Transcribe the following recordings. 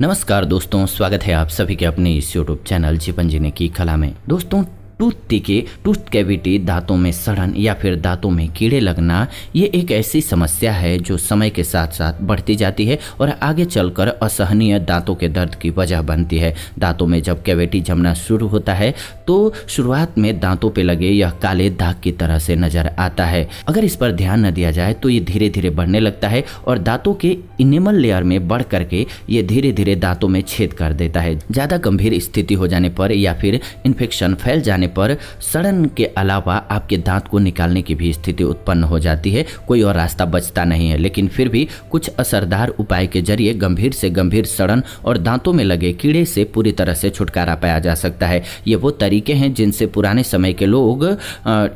नमस्कार दोस्तों, स्वागत है आप सभी के अपने इस यूट्यूब चैनल जीवन जीने की कला में। दोस्तों, टूथ कैविटी, दांतों में सड़न या फिर दांतों में कीड़े लगना, ये एक ऐसी समस्या है जो समय के साथ साथ बढ़ती जाती है और आगे चलकर असहनीय दांतों के दर्द की वजह बनती है। दांतों में जब कैविटी जमना शुरू होता है तो शुरुआत में दांतों पे लगे यह काले दाग की तरह से नजर आता है। अगर इस पर ध्यान न दिया जाए तो ये धीरे धीरे बढ़ने लगता है और दांतों के इनेमल लेयर में बढ़ करके ये धीरे धीरे दांतों में छेद कर देता है। ज्यादा गंभीर स्थिति हो जाने पर या फिर इन्फेक्शन फैल जाने पर सड़न के अलावा आपके दांत को निकालने की भी स्थिति उत्पन्न हो जाती है। कोई और रास्ता बचता नहीं है, लेकिन फिर भी कुछ असरदार उपाय के जरिए गंभीर से गंभीर सड़न और दांतों में लगे कीड़े से पूरी तरह से छुटकारा पाया जा सकता है। ये वो तरीके हैं जिनसे पुराने समय के लोग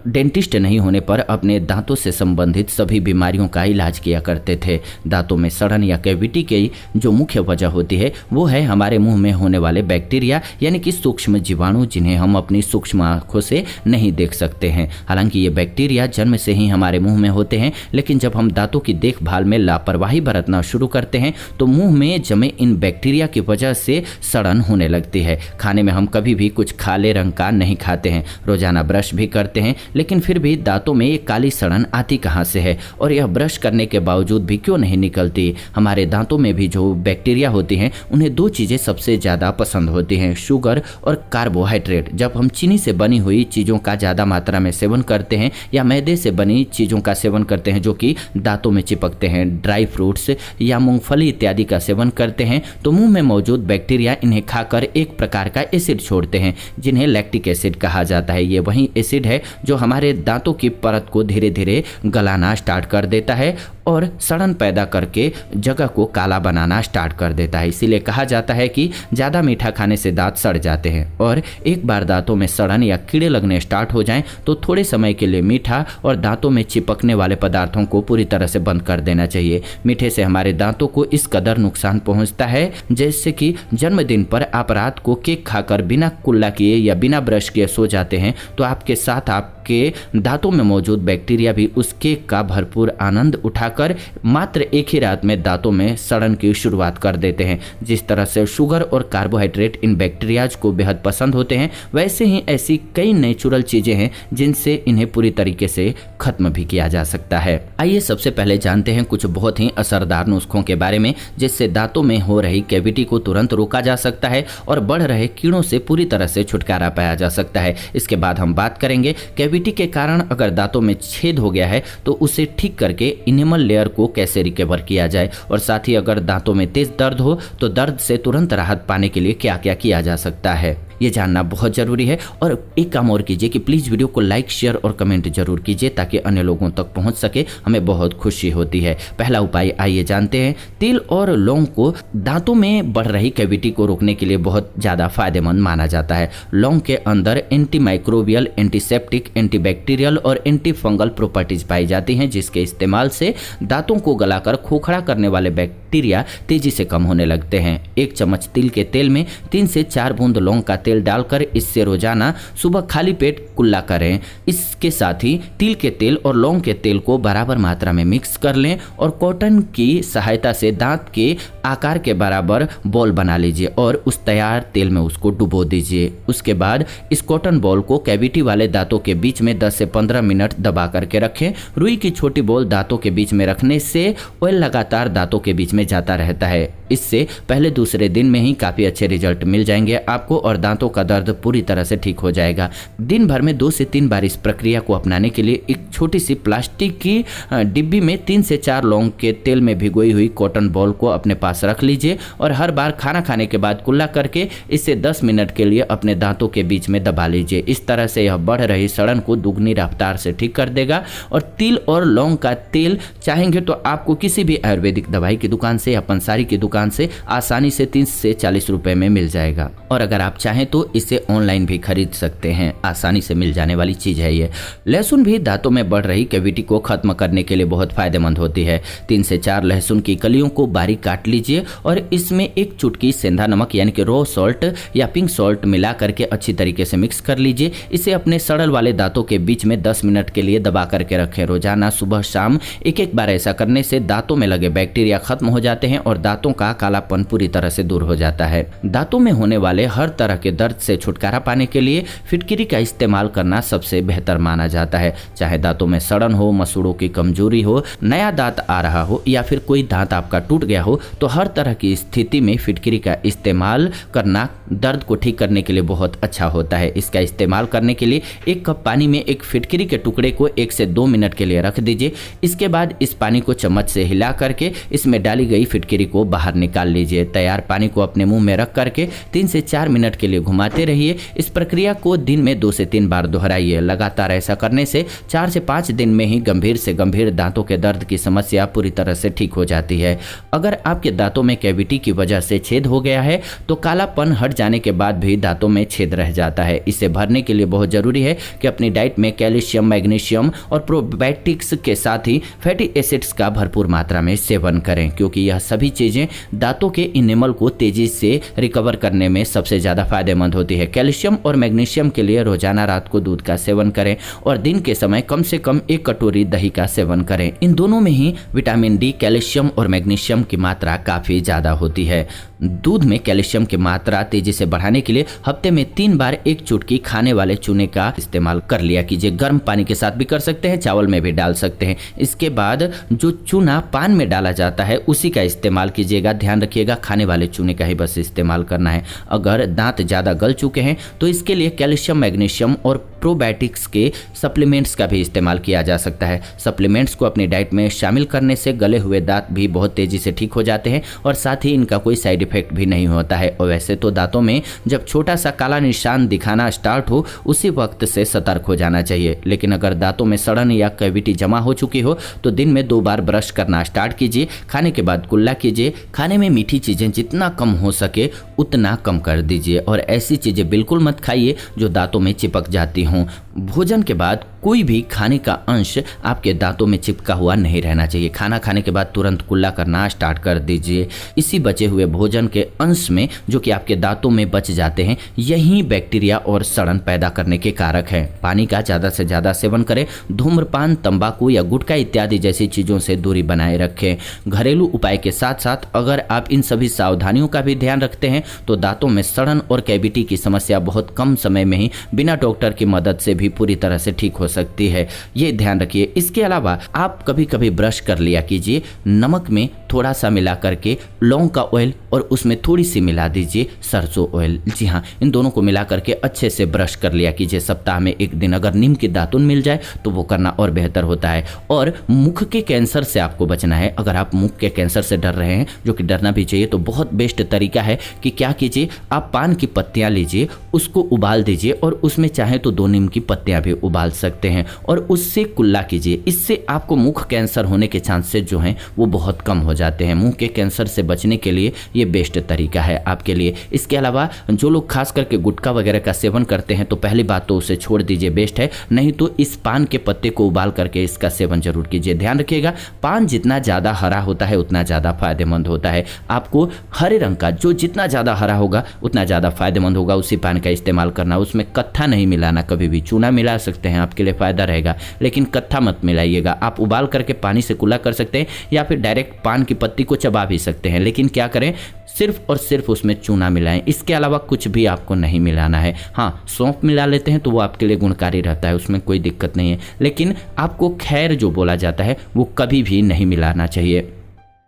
डेंटिस्ट नहीं होने पर अपने दांतों से संबंधित सभी बीमारियों का इलाज किया करते थे। दांतों में सड़न या कैविटी की जो मुख्य वजह होती है वो है हमारे मुंह में होने वाले बैक्टीरिया, यानी कि सूक्ष्म जीवाणु, जिन्हें हम अपनी सूक्ष्म आंखों से नहीं देख सकते हैं। हालांकि ये बैक्टीरिया जन्म से ही हमारे मुंह में होते हैं, लेकिन जब हम दांतों की देखभाल में लापरवाही बरतना शुरू करते हैं तो मुंह में जमे इन बैक्टीरिया की वजह से सड़न होने लगती है। खाने में हम कभी भी कुछ काले रंग का नहीं खाते हैं, रोजाना ब्रश भी करते हैं, लेकिन फिर भी दांतों में ये काली सड़न आती कहाँ से है और यह ब्रश करने के बावजूद भी क्यों नहीं निकलती? हमारे दांतों में भी जो बैक्टीरिया होती हैं उन्हें दो चीजें सबसे ज्यादा पसंद होती हैं, शुगर और कार्बोहाइड्रेट। जब हम चीनी से बनी हुई चीज़ों का ज़्यादा मात्रा में सेवन करते हैं या मैदे से बनी चीज़ों का सेवन करते हैं जो कि दांतों में चिपकते हैं, ड्राई फ्रूट्स या मूंगफली इत्यादि का सेवन करते हैं, तो मुंह में मौजूद बैक्टीरिया इन्हें खाकर एक प्रकार का एसिड छोड़ते हैं जिन्हें लैक्टिक एसिड कहा जाता है। ये वही एसिड है जो हमारे दांतों की परत को धीरे धीरे गलाना स्टार्ट कर देता है और सड़न पैदा करके जगह को काला बनाना स्टार्ट कर देता है। इसीलिए कहा जाता है कि ज़्यादा मीठा खाने से दांत सड़ जाते हैं और एक बार दांतों में सड़न या कीड़े लगने स्टार्ट हो जाएं तो थोड़े समय के लिए मीठा और दांतों में चिपकने वाले पदार्थों को पूरी तरह से बंद कर देना चाहिए। मीठे से हमारे दांतों को इस कदर नुकसान पहुंचता है, जैसे कि जन्मदिन पर आप रात को केक खाकर बिना कुल्ला किए या बिना ब्रश किए सो जाते हैं तो आपके साथ आपके दांतों में मौजूद बैक्टीरिया भी उस केक का भरपूर आनंद उठाकर मात्र एक ही रात में दांतों में सड़न की शुरुआत कर देते हैं। जिस तरह से शुगर और कार्बोहाइड्रेट इन बैक्टीरियाज को बेहद पसंद होते हैं, वैसे ही ऐसी कई नेचुरल चीजें हैं जिनसे इन्हें पूरी तरीके से खत्म भी किया जा सकता है। आइए सबसे पहले जानते हैं कुछ बहुत ही असरदार नुस्खों के बारे में जिससे दांतों में हो रही कैविटी को तुरंत रोका जा सकता है और बढ़ रहे कीड़ों से पूरी तरह से छुटकारा पाया जा सकता है। इसके बाद हम बात करेंगे कैविटी के कारण अगर दांतों में छेद हो गया है तो उसे ठीक करके इनेमल लेयर को कैसे रिकवर किया जाए, और साथ ही अगर दांतों में तेज दर्द हो तो दर्द से तुरंत राहत पाने के लिए क्या क्या किया जा सकता है, ये जानना बहुत जरूरी है। और एक काम और कीजिए कि प्लीज वीडियो को लाइक, शेयर और कमेंट जरूर कीजिए ताकि अन्य लोगों तक पहुंच सके, हमें बहुत खुशी होती है। पहला उपाय आइए जानते हैं। तिल और लौंग को दांतों में बढ़ रही कैविटी को रोकने के लिए बहुत ज्यादा फायदेमंद माना जाता है। लौंग के अंदर एंटी माइक्रोबियल, एंटीसेप्टिक, एंटीबैक्टीरियल और एंटी फंगल प्रॉपर्टीज पाई जाती हैं जिसके इस्तेमाल से दांतों को गलाकर खोखला करने वाले बैक्टीरिया तेजी से कम होने लगते हैं। एक चम्मच तिल के तेल में 3 से 4 बूंद लौंग का तेल डालकर इससे रोजाना सुबह खाली पेट कुल्ला करें। इसके साथ ही तिल के तेल और लौंग के तेल को बराबर मात्रा में मिक्स कर लें और कॉटन की सहायता से दांत के आकार के बराबर बॉल बना लीजिए और उस तैयार तेल में उसको डुबो दीजिए। उसके बाद इस कॉटन बॉल को कैविटी वाले दांतों के बीच में 10 से 15 मिनट दबा करके रखें। रुई की छोटी बॉल दांतों के बीच में रखने से ऑयल लगातार दांतों के बीच में जाता रहता है। इससे पहले दूसरे दिन में ही काफी अच्छे रिजल्ट मिल जाएंगे आपको और दांतों का दर्द पूरी तरह से ठीक हो जाएगा। दिन भर में 2 से 3 बार इस प्रक्रिया को अपनाने के लिए एक छोटी सी प्लास्टिक की डिब्बी में 3 से 4 लौंग के तेल में भिगोई हुई कॉटन बॉल को अपने पास रख लीजिए और हर बार खाना खाने के बाद कुल्ला करके इसे 10 मिनट के लिए अपने दांतों के बीच में दबा लीजिए। इस तरह से यह बढ़ रही सड़न को दुगनी रफ्तार से ठीक कर देगा। और तिल और लौंग का तेल चाहेंगे तो आपको किसी भी आयुर्वेदिक दवाई की दुकान से या पंसारी की दुकान से आसानी से 30 से 40 रुपए में मिल जाएगा। और अगर आप चाहें तो इसे ऑनलाइन भी खरीद सकते हैं, आसानी से मिल जाने वाली चीज है ये। लहसुन भी दांतों में बढ़ रही कैविटी को खत्म करने के लिए बहुत फायदेमंद होती है। 3 से 4 लहसुन की कलियों को बारीक काट लीजिए और इसमें एक चुटकी सेंधा नमक यानी कि रॉ सॉल्ट या पिंक सॉल्ट मिला करके अच्छी तरीके से मिक्स कर लीजिए। इसे अपने सड़ल वाले दांतों दांतों के बीच में 10 मिनट के लिए दबा करके रखें। रोजाना सुबह शाम एक बार ऐसा करने से दांतों में लगे बैक्टीरिया खत्म हो जाते हैं और दांतों का कालापन पूरी तरह से दूर हो जाता है। दांतों में होने वाले हर तरह के दर्द से छुटकारा पाने के लिए फिटकिरी का इस्तेमाल करना सबसे बेहतर माना जाता है। चाहे दांतों में सड़न हो, मसूड़ों की कमजोरी हो, नया दांत आ रहा हो या फिर कोई दांत आपका टूट गया हो, तो हर तरह की स्थिति में फिटकिरी का इस्तेमाल करना दर्द को ठीक करने के लिए बहुत अच्छा होता है। इसका इस्तेमाल करने के लिए 1 कप पानी में एक फिटकिरी के टुकड़े को 1 से 2 मिनट के लिए रख दीजिए। इसके बाद इस पानी को चम्मच से हिला करके इसमें डाली गई फिटकिरी को बाहर निकाल लीजिए। तैयार पानी को अपने मुंह में रख करके 3 से 4 मिनट के लिए घुमाते रहिए। इस प्रक्रिया को दिन में 2 से 3 बार दोहराइए। लगातार ऐसा करने से 4 से 5 दिन में ही गंभीर से गंभीर दांतों के दर्द की समस्या पूरी तरह से ठीक हो जाती है। अगर आपके दांतों में कैविटी की वजह से छेद हो गया है तो कालापन हट जाने के बाद भी दांतों में छेद रह जाता है। इसे भरने के लिए बहुत जरूरी है कि अपनी डाइट में कैल्शियम, मैग्नीशियम और प्रोबायोटिक्स के साथ ही फैटी एसिड्स का भरपूर मात्रा में सेवन करें, क्योंकि यह सभी चीजें दांतों के इनेमल को तेजी से रिकवर करने में सबसे ज्यादा फायदेमंद होती है। कैल्शियम और मैग्नीशियम के लिए रोजाना रात को दूध का सेवन करें और दिन के समय कम से कम 1 कटोरी दही का सेवन करें। इन दोनों में ही विटामिन डी, कैल्शियम और मैग्नीशियम की मात्रा काफी ज्यादा होती है। दूध में कैल्शियम की मात्रा तेजी से बढ़ाने के लिए हफ्ते में 3 बार 1 चुटकी खाने वाले चूने का इस्तेमाल कर लिया कीजिए। गर्म पानी के साथ भी कर सकते हैं, चावल में भी डाल सकते हैं। इसके बाद जो चूना पान में डाला जाता है उसी का इस्तेमाल कीजिएगा। ध्यान रखिएगा खाने वाले चूने का ही बस इस्तेमाल करना है। अगर दांत ज़्यादा गल चुके हैं तो इसके लिए कैल्शियम, मैग्नीशियम और प्रोबायोटिक्स के सप्लीमेंट्स का भी इस्तेमाल किया जा सकता है। सप्लीमेंट्स को अपनी डाइट में शामिल करने से गले हुए दांत भी बहुत तेजी से ठीक हो जाते हैं और साथ ही इनका कोई साइड इफेक्ट भी नहीं होता है। और वैसे तो दांतों में जब छोटा सा काला निशान दिखाना स्टार्ट हो उसी वक्त से सतर्क हो जाना चाहिए। लेकिन अगर दांतों में सड़न या कैविटी जमा हो चुकी हो तो दिन में 2 बार ब्रश करना स्टार्ट कीजिए। खाने के बाद कुल्ला कीजिए। खाने में मीठी चीजें जितना कम हो सके उतना कम कर दीजिए और ऐसी चीजें बिल्कुल मत खाइए जो दांतों में चिपक जाती हों। भोजन के बाद कोई भी खाने का अंश आपके दांतों में चिपका हुआ नहीं रहना चाहिए। खाना खाने के बाद तुरंत कुल्ला करना स्टार्ट कर दीजिए। इसी बचे हुए भोजन के अंश में जो कि आपके दांतों में बच जाते हैं, यही बैक्टीरिया और सड़न पैदा करने के कारक हैं। पानी का ज़्यादा से ज़्यादा सेवन करें। धूम्रपान, तंबाकू या गुटखा इत्यादि जैसी चीज़ों से दूरी बनाए रखें। घरेलू उपाय के साथ साथ अगर आप इन सभी सावधानियों का भी ध्यान रखते हैं तो दांतों में सड़न और कैविटी की समस्या बहुत कम समय में ही बिना डॉक्टर की मदद से भी पूरी तरह से ठीक हो सकती है। ये ध्यान रखिए। इसके अलावा आप कभी कभी ब्रश कर लिया कीजिए नमक में थोड़ा सा मिला करके लौंग का ऑयल और उसमें थोड़ी सी मिला दीजिए सरसों ऑयल। जी हाँ, इन दोनों को मिला करके अच्छे से ब्रश कर लिया कीजिए। सप्ताह में 1 दिन अगर नीम की दातुन मिल जाए तो वो करना और बेहतर होता है। और मुख के कैंसर से आपको बचना है। अगर आप मुख के कैंसर से डर रहे हैं, जो कि डरना भी चाहिए, तो बहुत बेस्ट तरीका है कि क्या कीजिए, आप पान की पत्तियां लीजिए, उसको उबाल दीजिए और उसमें चाहे तो 2 नीम की पत्तियां भी उबाल सकते हैं और उससे कुल्ला कीजिए। इससे आपको मुख कैंसर होने के चांसेस जो हैं वो बहुत कम हो जाते हैं। मुंह के कैंसर से बचने के लिए ये बेस्ट तरीका है आपके लिए। इसके अलावा जो लोग खास करके गुटखा वगैरह का सेवन करते हैं तो पहली बात तो उसे छोड़ दीजिए, बेस्ट है। नहीं तो इस पान के पत्ते को उबाल करके इसका सेवन जरूर कीजिए। ध्यान रखिएगा, पान जितना ज़्यादा हरा होता है उतना ज़्यादा फायदेमंद होता है। आपको हरे रंग का जो जितना ज़्यादा हरा होगा उतना ज़्यादा फायदेमंद होगा उसी पान का इस्तेमाल करना। उसमें कत्था नहीं मिलाना कभी भी। चूना मिला सकते हैं, आपके लिए फ़ायदा रहेगा, लेकिन कत्था मत मिलाइएगा। आप उबाल करके पानी से कुल्ला कर सकते हैं या फिर डायरेक्ट पान की पत्ती को चबा भी सकते हैं, लेकिन क्या करें, सिर्फ और सिर्फ उसमें चूना मिलाएं। इसके अलावा कुछ भी आपको नहीं मिलाना है। हाँ, सौंफ मिला लेते हैं तो वो आपके लिए गुणकारी रहता है, उसमें कोई दिक्कत नहीं है, लेकिन आपको खैर जो बोला जाता है वो कभी भी नहीं मिलाना चाहिए।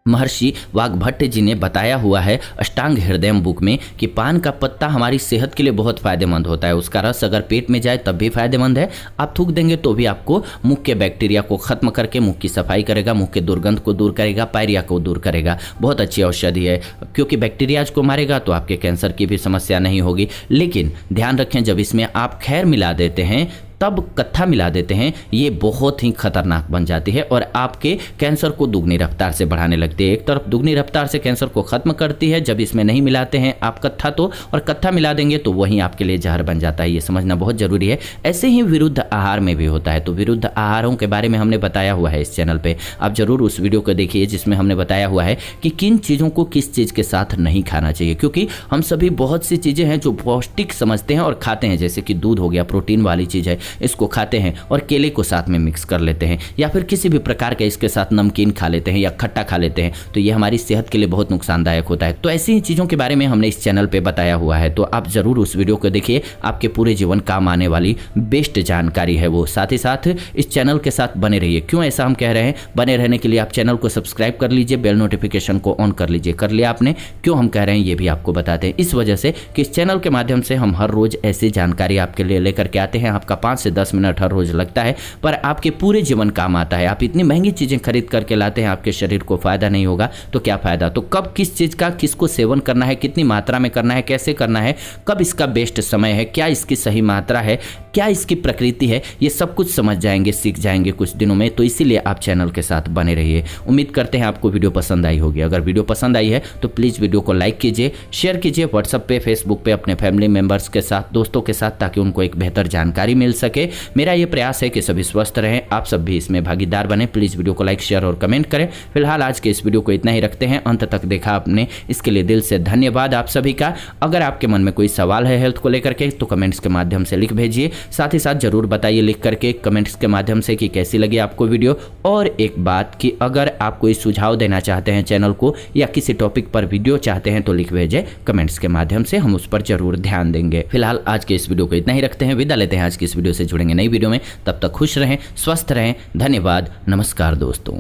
महर्षि वाग्भट्ट जी ने बताया हुआ है अष्टांग हृदय बुक में कि पान का पत्ता हमारी सेहत के लिए बहुत फायदेमंद होता है। उसका रस अगर पेट में जाए तब भी फायदेमंद है। आप थूक देंगे तो भी आपको मुख के बैक्टीरिया को खत्म करके मुख की सफाई करेगा, मुख के दुर्गंध को दूर करेगा, पायरिया को दूर करेगा। बहुत अच्छी औषधि है, क्योंकि बैक्टीरियाज को मारेगा तो आपके कैंसर की भी समस्या नहीं होगी। लेकिन ध्यान रखें, जब इसमें आप खैर मिला देते हैं तब कत्था मिला देते हैं, ये बहुत ही खतरनाक बन जाती है और आपके कैंसर को दुगनी रफ्तार से बढ़ाने लगती है। एक तरफ दुगनी रफ्तार से कैंसर को खत्म करती है जब इसमें नहीं मिलाते हैं आप कत्था तो, और कत्था मिला देंगे तो वही आपके लिए जहर बन जाता है। ये समझना बहुत जरूरी है। ऐसे ही विरुद्ध आहार में भी होता है। तो विरुद्ध आहारों के बारे में हमने बताया हुआ है इस चैनल पे, आप जरूर उस वीडियो को देखिए जिसमें हमने बताया हुआ है कि किन चीज़ों को किस चीज़ के साथ नहीं खाना चाहिए। क्योंकि हम सभी बहुत सी चीज़ें हैं जो पौष्टिक समझते हैं और खाते हैं, जैसे कि दूध हो गया, प्रोटीन वाली चीज़ है, इसको खाते हैं और केले को साथ में मिक्स कर लेते हैं या फिर किसी भी प्रकार का इसके साथ नमकीन खा लेते हैं या खट्टा खा लेते हैं, तो ये हमारी सेहत के लिए बहुत नुकसानदायक होता है। तो ऐसी ही चीज़ों के बारे में हमने इस चैनल पे बताया हुआ है, तो आप ज़रूर उस वीडियो को देखिए, आपके पूरे जीवन काम आने वाली बेस्ट जानकारी है वो। साथ ही साथ इस चैनल के साथ बने रहिए। क्यों ऐसा हम कह रहे हैं? बने रहने के लिए आप चैनल को सब्सक्राइब कर लीजिए, बेल नोटिफिकेशन को ऑन कर लीजिए। कर लिया आपने? क्यों हम कह रहे हैं ये भी आपको बताते हैं। इस वजह से कि इस चैनल के माध्यम से हम हर रोज ऐसी जानकारी आपके लिए लेकर के आते हैं। आपका 5 से 10 मिनट हर रोज लगता है, पर आपके पूरे जीवन काम आता है। आप इतनी महंगी चीजें खरीद करके लाते हैं, आपके शरीर को फायदा नहीं होगा तो क्या फायदा। तो कब किस चीज का किसको सेवन करना है, कितनी मात्रा में करना है, कैसे करना है, कब इसका बेस्ट समय है, क्या इसकी सही मात्रा है, क्या इसकी प्रकृति है, ये सब कुछ समझ जाएंगे, सीख जाएंगे कुछ दिनों में। तो इसीलिए आप चैनल के साथ बने रहिए। उम्मीद करते हैं आपको वीडियो पसंद आई होगी। अगर वीडियो पसंद आई है तो प्लीज़ वीडियो को लाइक कीजिए, शेयर कीजिए व्हाट्सएप पे, फेसबुक पे अपने फैमिली मेंबर्स के साथ, दोस्तों के साथ, ताकि उनको एक बेहतर जानकारी मिल सके। मेरा ये प्रयास है कि सभी स्वस्थ रहें, आप सब भी इसमें भागीदार बने। प्लीज़ वीडियो को लाइक, शेयर और कमेंट करें। फिलहाल आज के इस वीडियो को इतना ही रखते हैं। अंत तक देखा आपने, इसके लिए दिल से धन्यवाद आप सभी का। अगर आपके मन में कोई सवाल है हेल्थ को लेकर के तो कमेंट्स के माध्यम से लिख भेजिए। साथ ही साथ जरूर बताइए लिख करके कमेंट्स के माध्यम से कि कैसी लगी आपको वीडियो। और एक बात कि अगर आप कोई सुझाव देना चाहते हैं चैनल को या किसी टॉपिक पर वीडियो चाहते हैं तो लिख भेजें कमेंट्स के माध्यम से, हम उस पर जरूर ध्यान देंगे। फिलहाल आज के इस वीडियो को इतना ही रखते हैं, विदा लेते हैं आज की इस वीडियो से। जुड़ेंगे नई वीडियो में, तब तक खुश रहें, स्वस्थ रहें। धन्यवाद, नमस्कार दोस्तों।